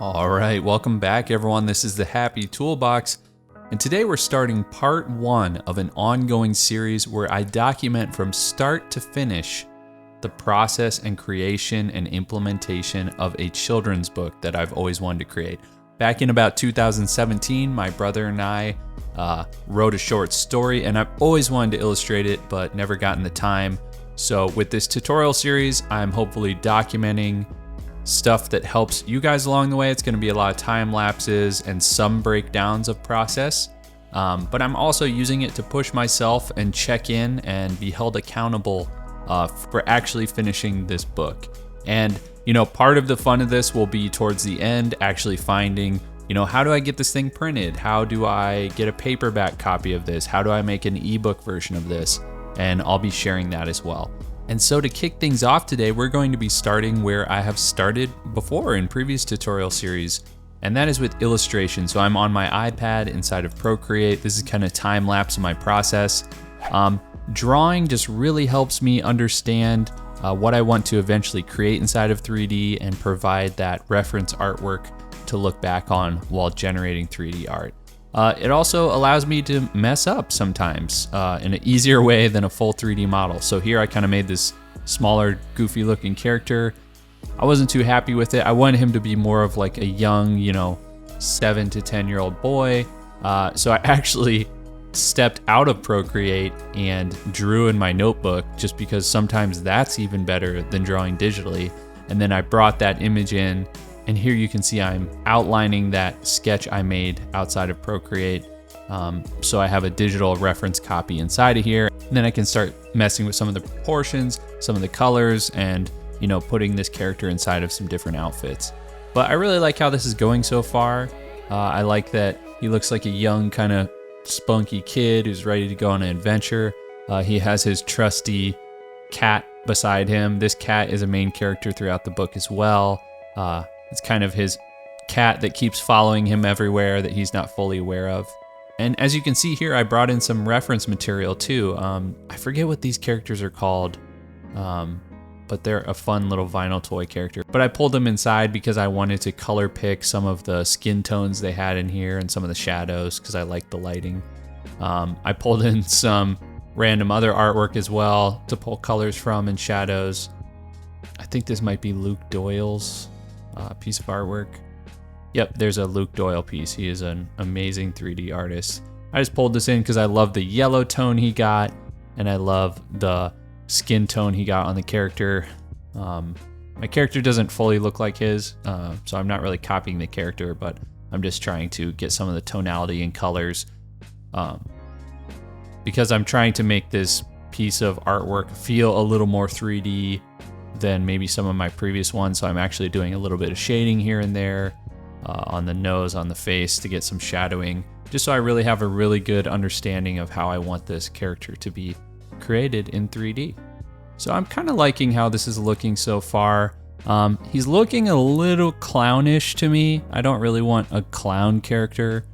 All right, welcome back everyone. This is the Happy Toolbox, and today we're starting part 1 of an ongoing series where I document from start to finish the process and creation and implementation of a children's book that I've always wanted to create. Back in about 2017, my brother and I wrote a short story, and I've always wanted to illustrate it, but never gotten the time. So with this tutorial series, I'm hopefully documenting stuff that helps you guys along the way. It's going to be a lot of time lapses and some breakdowns of process, but I'm also using it to push myself and check in and be held accountable for actually finishing this book. And part of the fun of this will be towards the end actually finding, how do I get this thing printed? How do I get a paperback copy of this? How do I make an ebook version of this? And I'll be sharing that as well. And so to kick things off today, we're going to be starting where I have started before in previous tutorial series, and that is with illustration. So I'm on my iPad inside of Procreate. This is kind of time lapse of my process. Drawing just really helps me understand what I want to eventually create inside of 3D and provide that reference artwork to look back on while generating 3D art. It also allows me to mess up sometimes in an easier way than a full 3D model. So here I kind of made this smaller, goofy looking character. I wasn't too happy with it. I wanted him to be more of like a young, 7 to 10-year-old boy. So I actually stepped out of Procreate and drew in my notebook, just because sometimes that's even better than drawing digitally. And then I brought that image in. And here you can see I'm outlining that sketch I made outside of Procreate. So I have a digital reference copy inside of here. And then I can start messing with some of the proportions, some of the colors, and putting this character inside of some different outfits. But I really like how this is going so far. I like that he looks like a young kind of spunky kid who's ready to go on an adventure. He has his trusty cat beside him. This cat is a main character throughout the book as well. It's kind of his cat that keeps following him everywhere that he's not fully aware of. And as you can see here, I brought in some reference material too. I forget what these characters are called, but they're a fun little vinyl toy character. But I pulled them inside because I wanted to color pick some of the skin tones they had in here and some of the shadows because I like the lighting. I pulled in some random other artwork as well to pull colors from and shadows. I think this might be Luke Doyle's piece of artwork. Yep, there's a Luke Doyle piece. He is an amazing 3D artist. I just pulled this in because I love the yellow tone he got, and I love the skin tone he got on the character. My character doesn't fully look like his, so I'm not really copying the character, but I'm just trying to get some of the tonality and colors because I'm trying to make this piece of artwork feel a little more 3D than maybe some of my previous ones. So I'm actually doing a little bit of shading here and there on the nose, on the face to get some shadowing, just so I really have a really good understanding of how I want this character to be created in 3D. So I'm kind of liking how this is looking so far. He's looking a little clownish to me. I don't really want a clown character,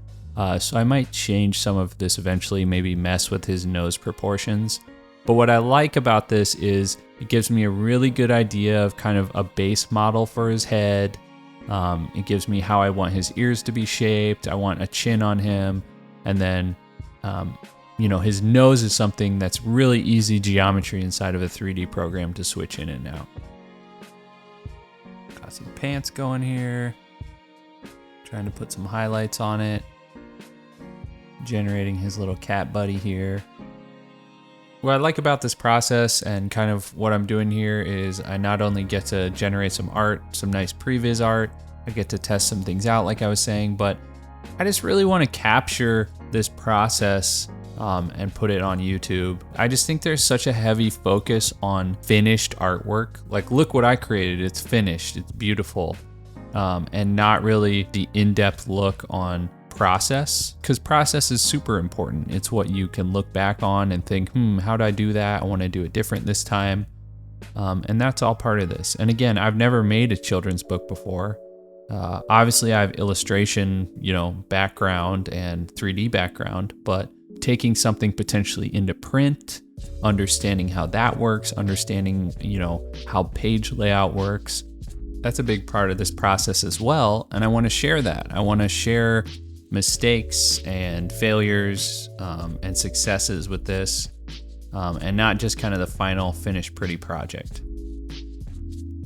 so I might change some of this eventually, maybe mess with his nose proportions. But what I like about this is it gives me a really good idea of kind of a base model for his head. It gives me how I want his ears to be shaped. I want a chin on him. And then, his nose is something that's really easy geometry inside of a 3D program to switch in and out. Got some pants going here. Trying to put some highlights on it. Generating his little cat buddy here. What I like about this process and kind of what I'm doing here is I not only get to generate some art, some nice previs art, I get to test some things out like I was saying, but I just really want to capture this process and put it on YouTube. I just think there's such a heavy focus on finished artwork. Like, look what I created, it's finished, it's beautiful, and not really the in-depth look on process, because process is super important. It's what you can look back on and think, how do I do that? I want to do it different this time. And that's all part of this. And again, I've never made a children's book before. Obviously I have illustration, background and 3D background, but taking something potentially into print, understanding how that works, understanding, how page layout works, that's a big part of this process as well. And I want to share that. I want to share mistakes and failures and successes with this, and not just kind of the final finished pretty project.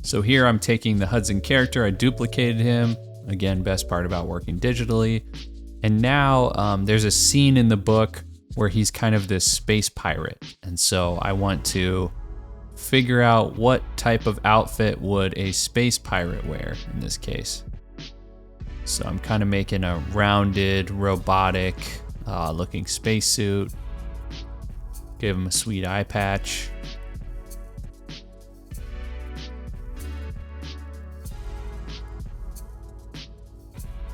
So here I'm taking the Hudson character, I duplicated him. Again, best part about working digitally. And now there's a scene in the book where he's kind of this space pirate. And so I want to figure out what type of outfit would a space pirate wear in this case. So I'm kind of making a rounded, robotic looking spacesuit. Give him a sweet eye patch.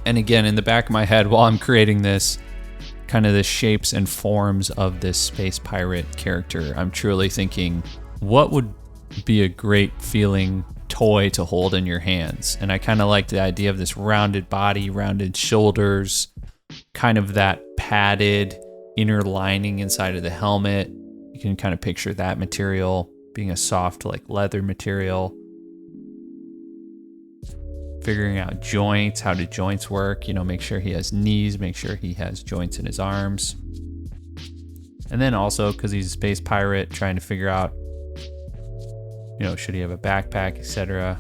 And again, in the back of my head while I'm creating this, kind of the shapes and forms of this space pirate character, I'm truly thinking, what would be a great feeling toy to hold in your hands? And I kind of like the idea of this rounded body, rounded shoulders, kind of that padded inner lining inside of the helmet. You can kind of picture that material being a soft, like leather material. Figuring out joints, how do joints work, make sure he has knees, make sure he has joints in his arms. And then also, because he's a space pirate, trying to figure out, should he have a backpack, etc.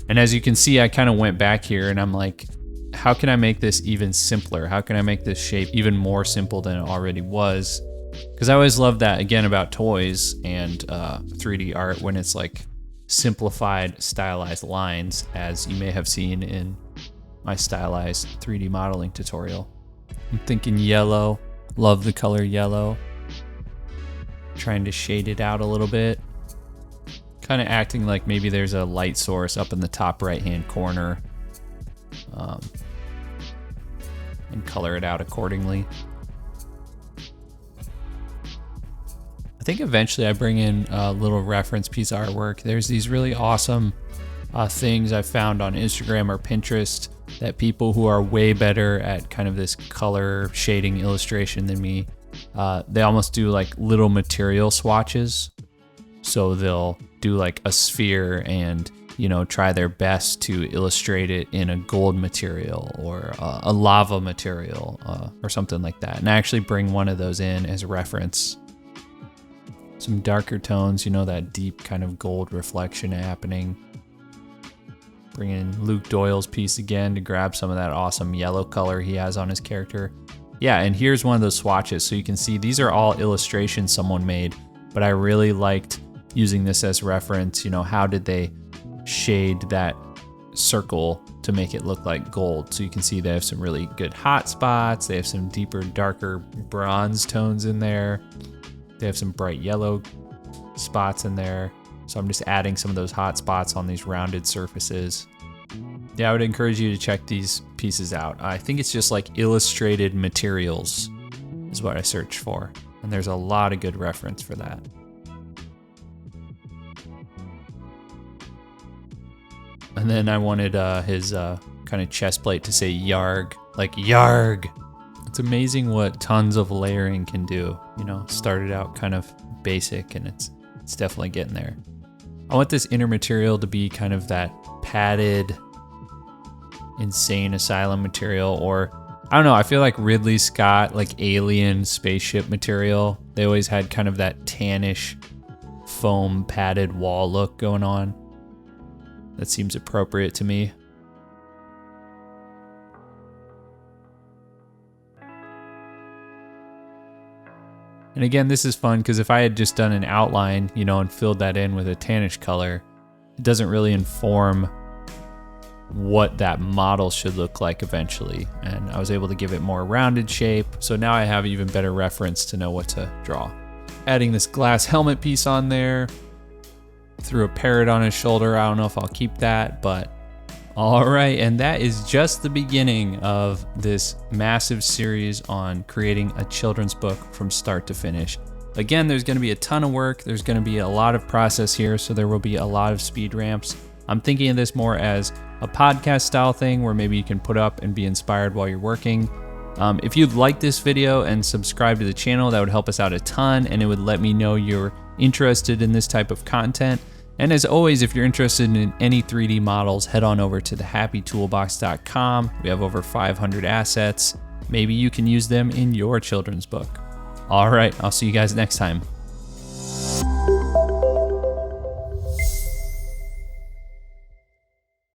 And as you can see, I kind of went back here and I'm like, how can I make this even simpler? How can I make this shape even more simple than it already was? Because I always love that, again, about toys and 3D art, when it's like simplified, stylized lines, as you may have seen in my stylized 3D modeling tutorial. I'm thinking yellow, love the color yellow. Trying to shade it out a little bit. Kind of acting like maybe there's a light source up in the top right-hand corner. And color it out accordingly. I think eventually I bring in a little reference piece artwork. There's these really awesome things I found on Instagram or Pinterest that people who are way better at kind of this color shading illustration than me, they almost do like little material swatches. So they'll do like a sphere and, try their best to illustrate it in a gold material or a lava material or something like that. And I actually bring one of those in as a reference. Some darker tones, that deep kind of gold reflection happening. Bring in Luke Doyle's piece again to grab some of that awesome yellow color he has on his character. Yeah, and here's one of those swatches. So you can see these are all illustrations someone made, but I really liked using this as reference. How did they shade that circle to make it look like gold? So you can see they have some really good hot spots. They have some deeper, darker bronze tones in there. They have some bright yellow spots in there. So I'm just adding some of those hot spots on these rounded surfaces. Yeah, I would encourage you to check these pieces out. I think it's just like illustrated materials is what I searched for. And there's a lot of good reference for that. And then I wanted his kind of chest plate to say Yarg, like Yarg. It's amazing what tons of layering can do. Started out kind of basic and it's definitely getting there. I want this inner material to be kind of that padded, insane asylum material, or I don't know, I feel like Ridley Scott, like alien spaceship material. They always had kind of that tannish foam padded wall look going on. That seems appropriate to me. And again, this is fun because if I had just done an outline, and filled that in with a tannish color, it doesn't really inform what that model should look like eventually. And I was able to give it more rounded shape. So now I have even better reference to know what to draw. Adding this glass helmet piece on there. Threw a parrot on his shoulder. I don't know if I'll keep that, but all right. And that is just the beginning of this massive series on creating a children's book from start to finish. Again, there's going to be a ton of work. There's going to be a lot of process here, so there will be a lot of speed ramps. I'm thinking of this more as a podcast style thing where maybe you can put up and be inspired while you're working. If you'd like this video and subscribe to the channel, that would help us out a ton, and it would let me know you're interested in this type of content. And as always, if you're interested in any 3D models, head on over to thehappytoolbox.com. We have over 500 assets. Maybe you can use them in your children's book. All right, I'll see you guys next time.